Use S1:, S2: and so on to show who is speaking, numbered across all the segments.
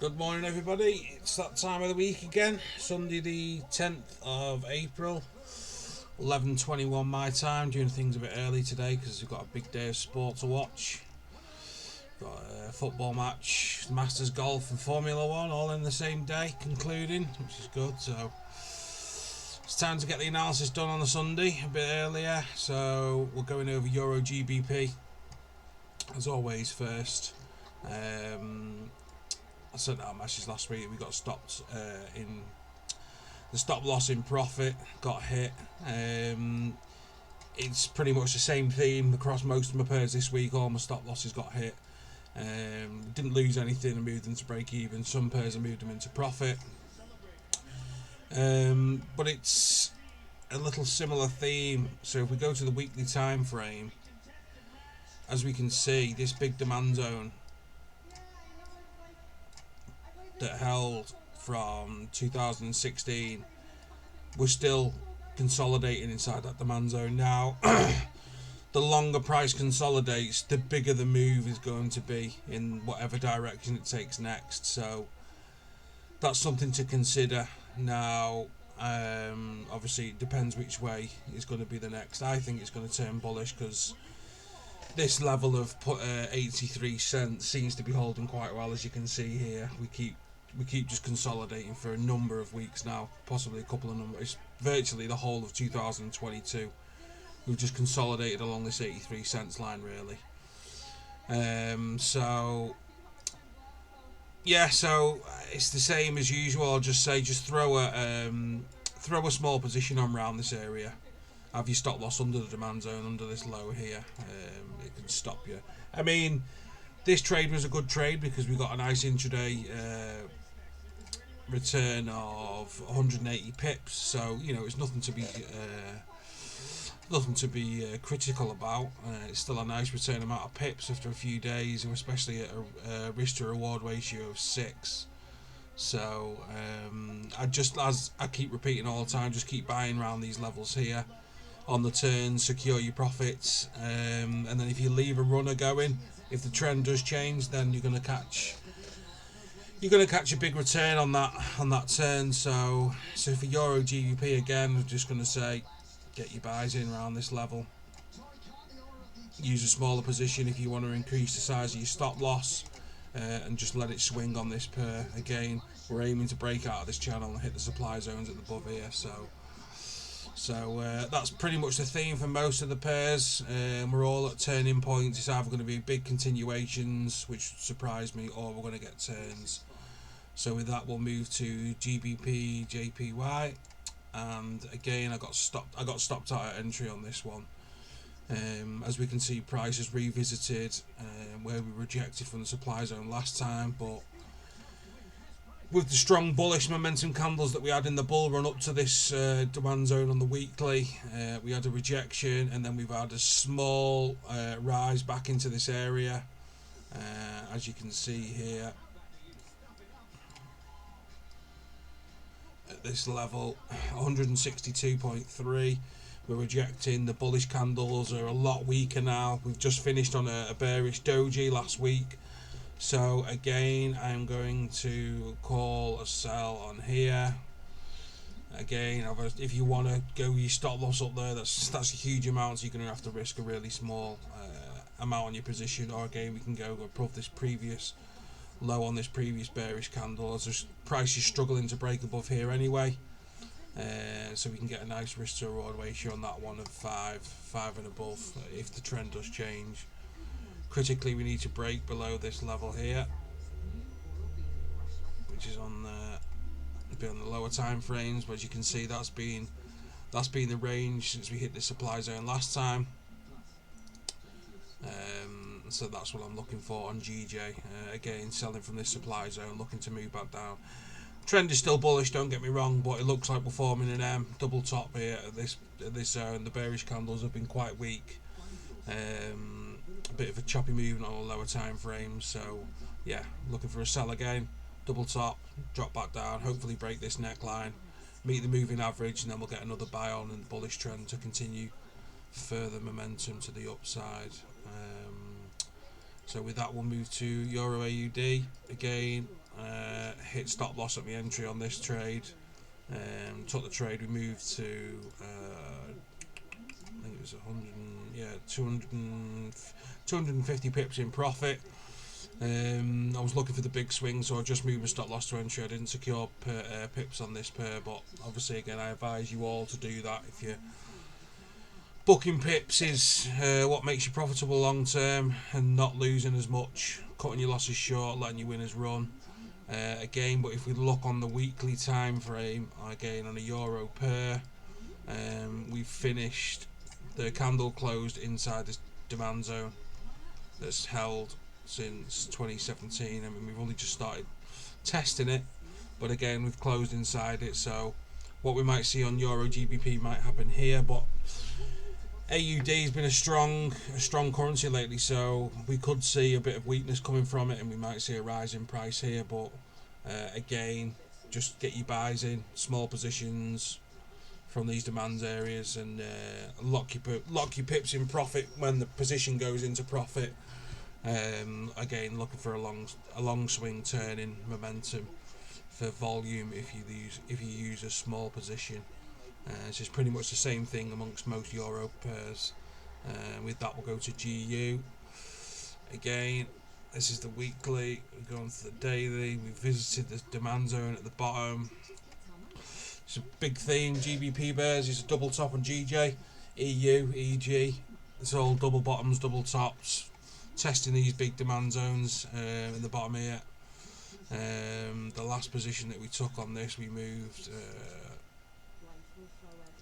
S1: Good morning, everybody. It's that time of the week again. Sunday, the 10th of April, 11:21 my time. Doing things a bit early today because we've got a big day of sport to watch. Got a football match, Masters Golf, and Formula One all in the same day, concluding, which is good. So it's time to get the analysis done on the Sunday a bit earlier. So we're going over EURGBP as always first. I sent out a message last week. We got stopped in the stop loss in profit, got hit. It's pretty much the same theme across most of my pairs this week. All my stop losses got hit. Didn't lose anything and moved them to break even. Some pairs I moved them into profit. But it's a little similar theme. So if we go to the weekly time frame, as we can see, this big demand zone that held from 2016, we're still consolidating inside that demand zone. Now, the longer price consolidates, the bigger the move is going to be in whatever direction it takes next. So that's something to consider. Now, obviously it depends which way is going to be the next. I think it's going to turn bullish because this level of 83 cents seems to be holding quite well. As you can see here, we keep just consolidating for a number of weeks now, possibly a couple of numbers. Virtually the whole of 2022 we've just consolidated along this 83 cents line, really. So it's the same as usual. I'll just say, just throw a small position on around this area. Have your stop loss under the demand zone, under this low here. It can stop you. I mean, this trade was a good trade because we got a nice intraday return of 180 pips. So it's nothing to be critical about. It's still a nice return amount of pips after a few days, and especially at a risk to reward ratio of 6. So as I keep repeating all the time, just keep buying around these levels here on the turn, secure your profits, and then if you leave a runner going, if the trend does change, then you're going to catch a big return on that turn. So for EURGBP again, I'm just going to say, get your buys in around this level. Use a smaller position if you want to increase the size of your stop loss, and just let it swing on this pair. Again, we're aiming to break out of this channel and hit the supply zones at the above here. So that's pretty much the theme for most of the pairs. We're all at turning points. It's either going to be big continuations, which surprised me, or we're going to get turns. So with that, we'll move to GBPJPY, and again, I got stopped out at entry on this one. As we can see, price has revisited where we rejected from the supply zone last time, but with the strong bullish momentum candles that we had in the bull run up to this demand zone on the weekly, we had a rejection, and then we've had a small rise back into this area, as you can see here at this level, 162.3. we're rejecting. The bullish candles are a lot weaker now. We've just finished on a bearish doji last week. So again, I'm going to call a sell on here. Again, if you want to go your stop loss up there, that's a huge amount, so you're going to have to risk a really small amount on your position. Or again, we can go above this previous low on this previous bearish candle, as the price is struggling to break above here anyway. So we can get a nice risk to reward ratio on that one of 5 and above if the trend does change. Critically, we need to break below this level here, which is on the lower time frames. But as you can see, that's been the range since we hit the supply zone last time. So that's what I'm looking for on GJ. Again, selling from this supply zone, looking to move back down. Trend is still bullish, don't get me wrong, but it looks like we're forming an M double top here at this zone. The bearish candles have been quite weak. A bit of a choppy movement on the lower time frames. So yeah, looking for a sell again, double top, drop back down, hopefully break this neckline, meet the moving average, and then we'll get another buy on and bullish trend to continue further momentum to the upside. So with that, we'll move to EURAUD. Again, hit stop loss at my entry on this trade. Took the trade. We moved to I think it was 250 pips in profit. I was looking for the big swing, so I just moved my stop loss to entry. I didn't secure pips on this pair, but obviously again I advise you all to do that. If you're booking pips is what makes you profitable long term and not losing as much, cutting your losses short, letting your winners run. Again, but if we look on the weekly time frame, again on a euro pair, we've finished, the candle closed inside this demand zone that's held since 2017. I mean, we've only just started testing it, but again we've closed inside it, so what we might see on EURGBP might happen here. But AUD has been a strong currency lately, so we could see a bit of weakness coming from it and we might see a rise in price here. But again, just get your buys in, small positions from these demand areas, and lock your pips in profit when the position goes into profit. Again, looking for a long swing turn in momentum for volume if you use a small position. It's just pretty much the same thing amongst most euro pairs. With that, we'll go to GU. Again, this is the weekly. We're going to the daily. We visited the demand zone at the bottom. It's a big theme. GBP bears is a double top on GJ, EU, EG. It's all double bottoms, double tops. Testing these big demand zones in the bottom here. The last position that we took on this, we moved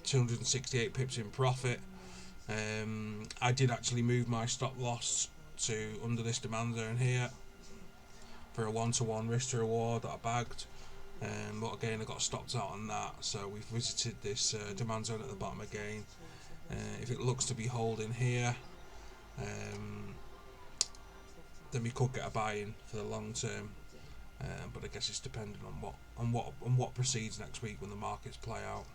S1: 268 pips in profit. I did actually move my stop loss to under this demand zone here for a 1-to-1 risk to reward that I bagged, but again I got stopped out on that. So we've visited this demand zone at the bottom again. If it looks to be holding here, then we could get a buy-in for the long term, but I guess it's dependent on what proceeds next week when the markets play out.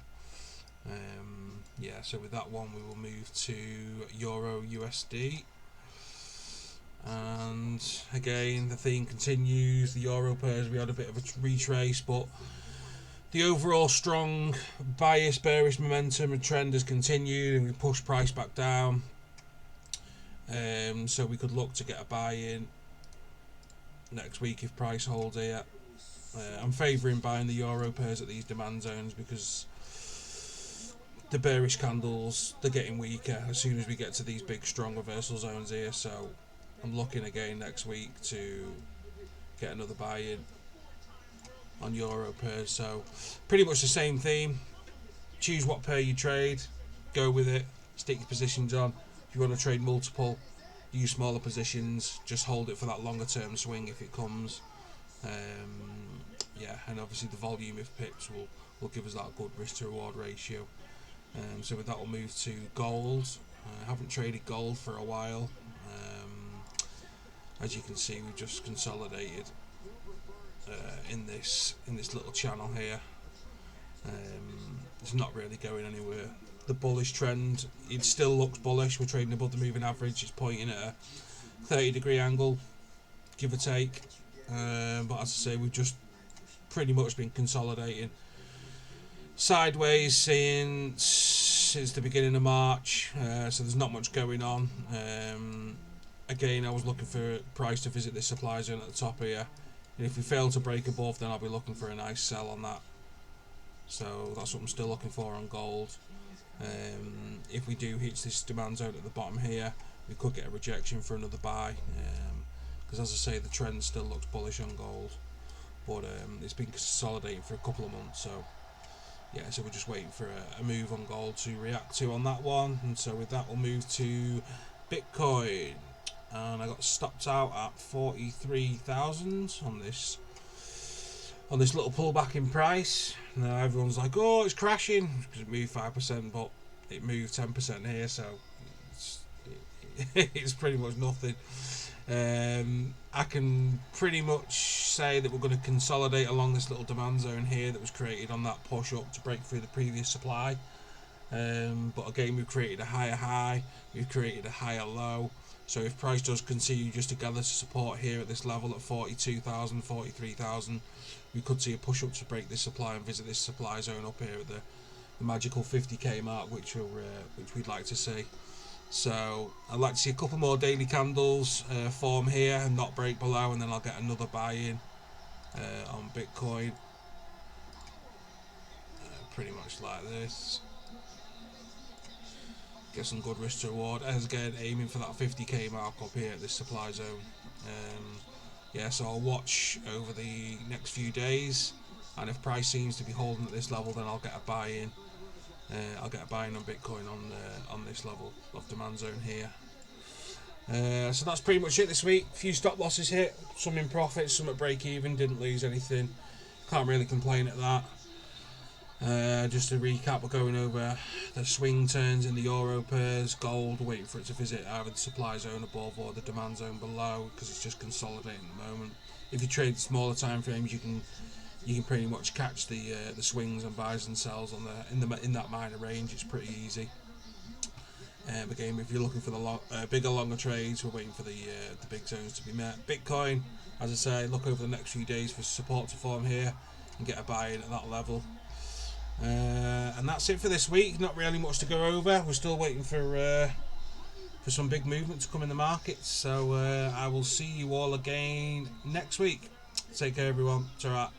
S1: Yeah, so with that one we will move to EURUSD, and again the theme continues. The euro pairs, we had a bit of a retrace, but the overall strong bias bearish momentum and trend has continued, and we pushed price back down. So we could look to get a buy-in next week if price holds here. I'm favouring buying the euro pairs at these demand zones because the bearish candles, they're getting weaker as soon as we get to these big strong reversal zones here. So I'm looking again next week to get another buy-in on euro pairs. So pretty much the same theme. Choose what pair you trade, go with it, stick your positions on. If you want to trade multiple, use smaller positions, just hold it for that longer term swing if it comes. Yeah, and obviously the volume of pips will give us that good risk to reward ratio. So with that we'll move to gold. I haven't traded gold for a while. As you can see, we've just consolidated in this little channel here. It's not really going anywhere. The bullish trend, it still looks bullish. We're trading above the moving average. It's pointing at a 30-degree angle, give or take. But as I say, we've just pretty much been consolidating sideways since the beginning of March. So there's not much going on. Again, I was looking for price to visit this supply zone at the top here, and if we fail to break above, then I'll be looking for a nice sell on that. So that's what I'm still looking for on gold. If we do hit this demand zone at the bottom here, we could get a rejection for another buy, because as I say, the trend still looks bullish on gold, but it's been consolidating for a couple of months. So yeah, so we're just waiting for a move on gold to react to on that one. And so with that we'll move to Bitcoin, and I got stopped out at 43,000 on this little pullback in price. Now everyone's like, oh, it's crashing because it moved 5%, but it moved 10% here, so it's pretty much nothing. I can pretty much say that we're going to consolidate along this little demand zone here that was created on that push up to break through the previous supply. But again, we've created a higher high, we've created a higher low. So if price does continue just to gather support here at this level at 42,000, 43,000, we could see a push up to break this supply and visit this supply zone up here at the magical 50k mark, which we'd like to see. So I'd like to see a couple more daily candles form here and not break below, and then I'll get another buy in on Bitcoin, pretty much like this. Get some good risk to reward, as again aiming for that 50k mark up here at this supply zone. Yeah, so I'll watch over the next few days, and if price seems to be holding at this level, then I'll get a buy in. I'll get a buy in on Bitcoin on this level of demand zone here. So that's pretty much it this week. A few stop losses hit, some in profit, some at break even. Didn't lose anything. Can't really complain at that. Just to recap, we're going over the swing turns in the euro pairs. Gold, waiting for it to visit either the supply zone above or the demand zone below, because it's just consolidating at the moment. If you trade smaller time frames, you can pretty much catch the swings and buys and sells on in that minor range. It's pretty easy. Again, if you're looking for the bigger, longer trades, we're waiting for the big zones to be met. Bitcoin, as I say, look over the next few days for support to form here and get a buy in at that level. And that's it for this week. Not really much to go over. We're still waiting for some big movement to come in the market. So I will see you all again next week. Take care, everyone. Ta-ra.